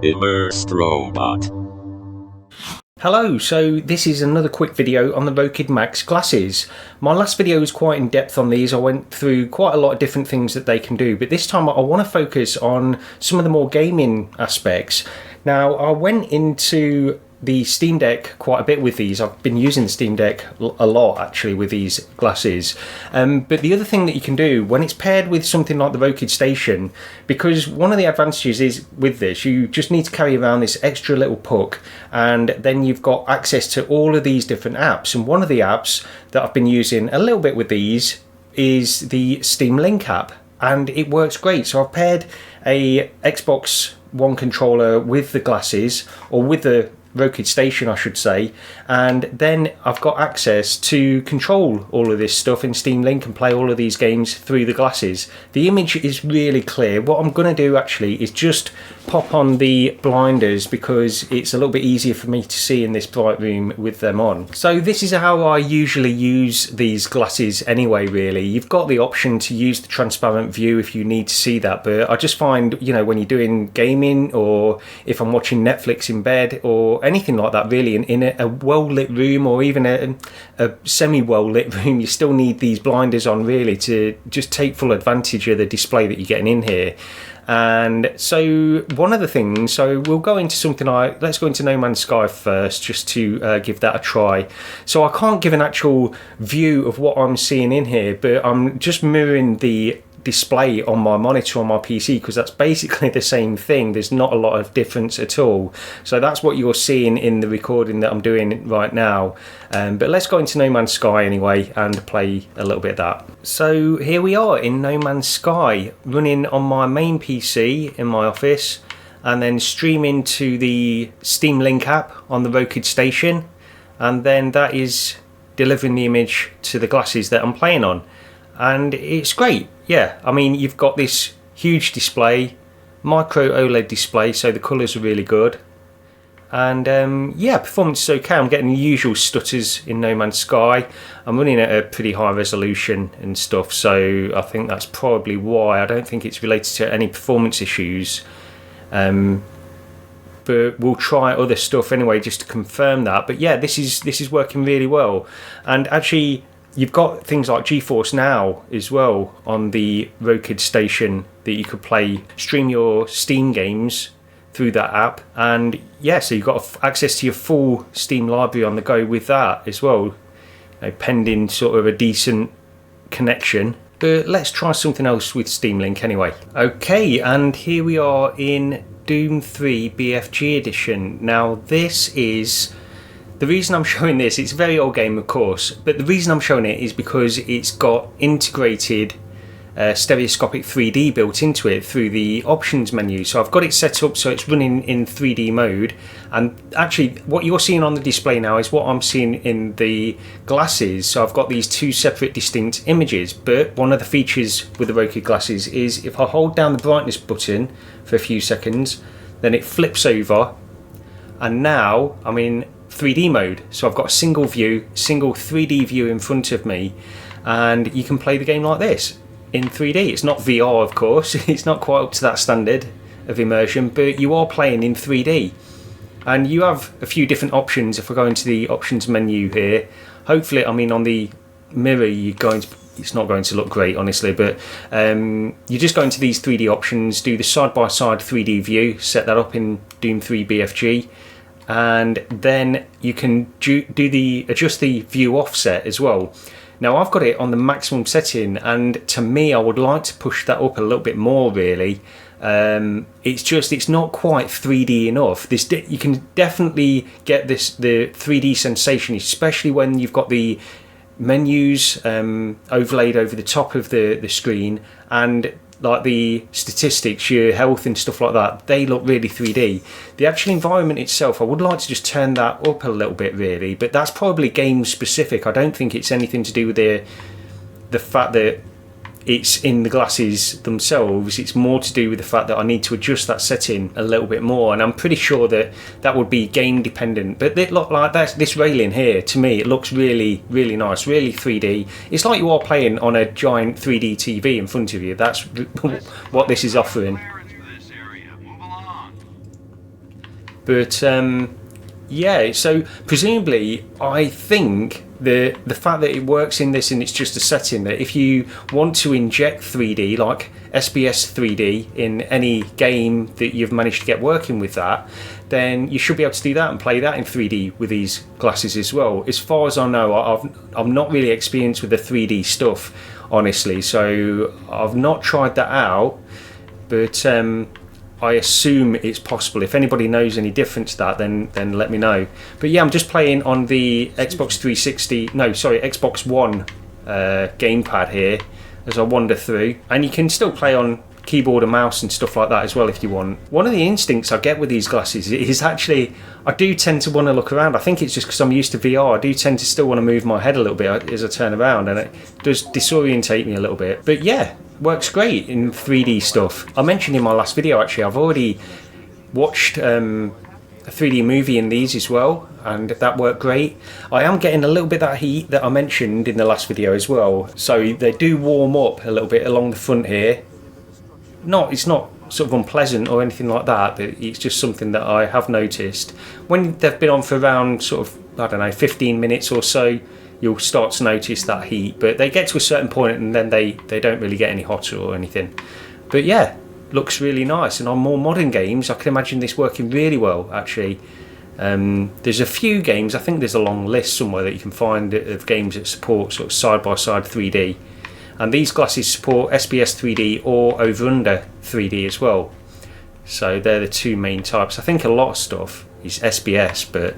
Immersed robot. Hello, so this is another quick video on the Rokid Max Glasses. My last video was quite in depth on these. I went through quite a lot of different things that they can do, but this time I want to focus on some of the more gaming aspects. Now, I went into the Steam Deck quite a bit with these. I've been using the Steam Deck a lot actually with these glasses. But the other thing that you can do when it's paired with something like the Rokid Station, because one of the advantages is with this, you just need to carry around this extra little puck, and then you've got access to all of these different apps. And one of the apps that I've been using a little bit with these is the Steam Link app, and it works great. So I've paired a Xbox One controller with the glasses, or with the Rokid Station I should say, and then I've got access to control all of this stuff in Steam Link and play all of these games through the glasses. The image is really clear. What I'm going to do actually is just pop on the blinders because it's a little bit easier for me to see in this bright room with them on. So this is how I usually use these glasses anyway really. You've got the option to use the transparent view if you need to see that, but I just find, you know, when you're doing gaming or if I'm watching Netflix in bed or anything like that really, in a well-lit room or even a semi-well-lit room, you still need these blinders on really to just take full advantage of the display that you're getting in here. And so one of the things, so we'll go into something like, let's go into No Man's Sky first just to give that a try. So I can't give an actual view of what I'm seeing in here, but I'm just mirroring the display on my monitor on my PC because that's basically the same thing. There's not a lot of difference at all. So that's what you're seeing in the recording that I'm doing right now. But let's go into No Man's Sky anyway and play a little bit of that. So here we are in No Man's Sky, running on my main PC in my office and then streaming to the Steam Link app on the Rokid Station, and then that is delivering the image to the glasses that I'm playing on. And it's great. Yeah, I mean, you've got this huge display, micro OLED display, so the colours are really good. And yeah, performance is okay. I'm getting the usual stutters in No Man's Sky. I'm running at a pretty high resolution and stuff, so I think that's probably why. I don't think it's related to any performance issues. But we'll try other stuff anyway just to confirm that. But yeah, this is working really well. And actually, you've got things like GeForce Now as well on the Rokid Station that you could stream your Steam games through that app. And yeah, so you've got access to your full Steam library on the go with that as well, you know, pending sort of a decent connection. But let's try something else with Steam Link anyway. Okay, and here we are in Doom 3 BFG edition. Now this is... the reason I'm showing this, it's a very old game of course, but the reason I'm showing it is because it's got integrated stereoscopic 3D built into it through the options menu. So I've got it set up so it's running in 3D mode, and actually what you're seeing on the display now is what I'm seeing in the glasses. So I've got these two separate distinct images, but one of the features with the Rokid glasses is if I hold down the brightness button for a few seconds, then it flips over, and now I'm in 3D mode. So I've got a single 3D view in front of me, and you can play the game like this in 3D. It's not VR of course, it's not quite up to that standard of immersion, but you are playing in 3D. And you have a few different options. If I go into the options menu here, hopefully, I mean on the mirror it's not going to look great honestly, but you just go into these 3D options, do the side-by-side 3D view, set that up in Doom 3 BFG, and then you can adjust the view offset as well. Now I've got it on the maximum setting, and to me I would like to push that up a little bit more really. It's not quite 3D enough. You can definitely get the 3D sensation, especially when you've got the menus overlaid over the top of the screen, and like the statistics, your health and stuff like that, they look really 3D. The actual environment itself, I would like to just turn that up a little bit really, but that's probably game specific. I don't think it's anything to do with the fact that it's in the glasses themselves. It's more to do with the fact that I need to adjust that setting a little bit more, and I'm pretty sure that would be game dependent. But it look like this railing here, to me it looks really nice, really 3D. It's like you are playing on a giant 3D TV in front of you. That's what this is offering. But yeah, so presumably I think the fact that it works in this and it's just a setting that if you want to inject 3D, like SBS 3D in any game that you've managed to get working with that, then you should be able to do that and play that in 3D with these glasses as well. As far as I know, I'm not really experienced with the 3D stuff, honestly, so I've not tried that out, but I assume it's possible. If anybody knows any difference to that, then let me know. But yeah, I'm just playing on the Xbox One gamepad here as I wander through, and you can still play on keyboard and mouse and stuff like that as well if you want. One of the instincts I get with these glasses is actually I do tend to want to look around. I think it's just because I'm used to VR. I do tend to still want to move my head a little bit as I turn around, and it does disorientate me a little bit. But yeah, works great in 3D stuff. I mentioned in my last video actually I've already watched a 3D movie in these as well, and that worked great. I am getting a little bit of that heat that I mentioned in the last video as well, so they do warm up a little bit along the front here. It's not sort of unpleasant or anything like that, but it's just something that I have noticed. When they've been on for around sort of, I don't know, 15 minutes or so, you'll start to notice that heat, but they get to a certain point and then they don't really get any hotter or anything. But yeah, looks really nice, and on more modern games I can imagine this working really well actually. There's a few games, I think there's a long list somewhere that you can find of games that support sort of side-by-side 3D, and these glasses support SBS 3D or over-under 3D as well, so they're the two main types. I think a lot of stuff is SBS, but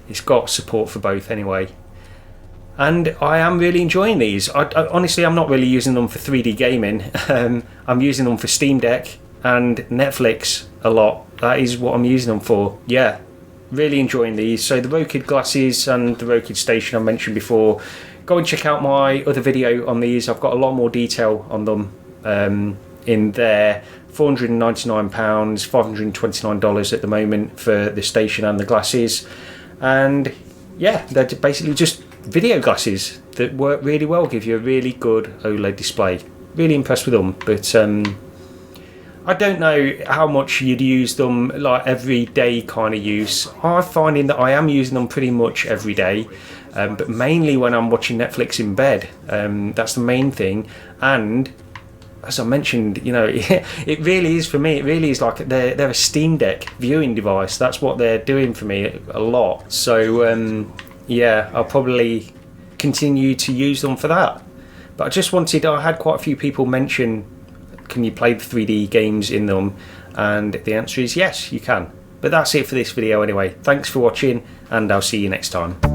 it's got support for both anyway. And I am really enjoying these. Honestly, I'm not really using them for 3D gaming. I'm using them for Steam Deck and Netflix a lot. That is what I'm using them for. Yeah, really enjoying these. So the Rokid glasses and the Rokid Station I mentioned before, go and check out my other video on these. I've got a lot more detail on them in there. £499, $529 at the moment for the station and the glasses. And yeah, they're basically just video glasses that work really well, give you a really good OLED display. Really impressed with them, but I don't know how much you'd use them like everyday kind of use. I'm finding that I am using them pretty much every day, but mainly when I'm watching Netflix in bed. That's the main thing. And as I mentioned, you know, it really is for me. It really is like they're a Steam Deck viewing device. That's what they're doing for me a lot. So yeah, I'll probably continue to use them for that. But I had quite a few people mention, can you play the 3D games in them? And the answer is yes, you can. But that's it for this video anyway. Thanks for watching, and I'll see you next time.